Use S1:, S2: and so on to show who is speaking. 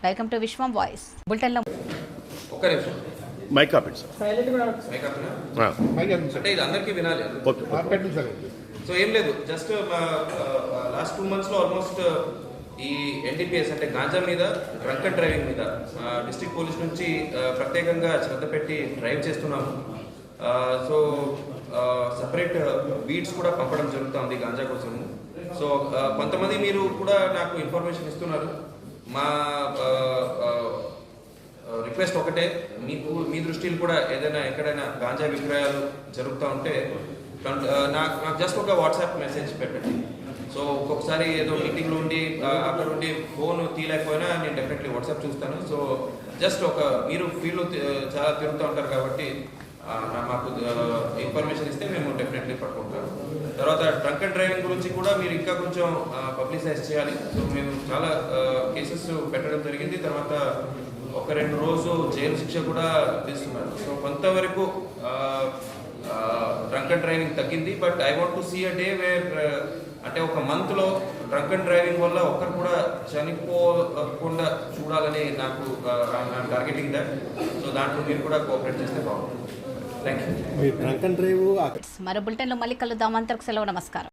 S1: Welcome to Vishwam voice బులెటిన్లో
S2: ఒక్క నిమిషం
S3: మైక్ ఆపండి సార్.
S2: మైక్ ఆపనా? అంటే ఇది అందరికీ వినాలి. సో ఏం లేదు, జస్ట్ లాస్ట్ 2 months ఆల్మోస్ట్ ఈ ఎన్డీపీఎస్ అంటే గాంజా మీద, డ్రంక్ అండ్ డ్రైవింగ్ మీద డిస్ట్రిక్ట్ పోలీస్ నుంచి ప్రత్యేకంగా శ్రద్ధ పెట్టి డ్రైవ్ చేస్తున్నాము. సో సపరేట్ బీట్స్ కూడా పంపడం జరుగుతుంది గాంజా కోసము. సో కొంతమంది మీరు కూడా నాకు ఇన్ఫర్మేషన్ ఇస్తున్నారు. మా రిక్వెస్ట్ ఒకటే, మీ దృష్టిలో కూడా ఏదైనా ఎక్కడైనా గాంజా విక్రయాలు జరుగుతూ ఉంటే నాకు జస్ట్ ఒక వాట్సాప్ మెసేజ్ పెట్టండి. సో ఒక్కొక్కసారి ఏదో మీటింగ్లో ఉండి అక్కడ ఉండి ఫోన్ తీయలేకపోయినా నేను డెఫినెట్లీ వాట్సాప్ చూస్తాను. సో జస్ట్ మీరు ఫీల్డ్లో చాలా తిరుగుతూ ఉంటారు కాబట్టి మాకు ఇన్ఫర్మేషన్ ఇస్తే మేము డెఫినెట్లీ పట్టుకుంటాము. తర్వాత డ్రంక్ అండ్ డ్రైవింగ్ గురించి కూడా మీరు ఇంకా కొంచెం పబ్లిసైజ్ చేయాలి. సో మేము చాలా కేసెస్ పెట్టడం జరిగింది. తర్వాత 1-2 రోజు జైలు శిక్ష కూడా తీస్తున్నారు. సో కొంతవరకు డ్రంక్ అండ్ డ్రైవింగ్ తగ్గింది. But I want to see a day where అంటే ఒక మంత్లో డ్రంక్ అండ్ డ్రైవింగ్ వల్ల ఒక్కరు కూడా చనిపోకుండా చూడాలని నాకు టార్గెటింగ్ దట్. సో దాంట్లో మీరు కూడా కోఆపరేట్ చేస్తే బాగుంటుంది. Thank you.
S1: మరో బులెటిన్లో మళ్ళీ కలుద్దాం. అంతకు సెలవు. నమస్కారం.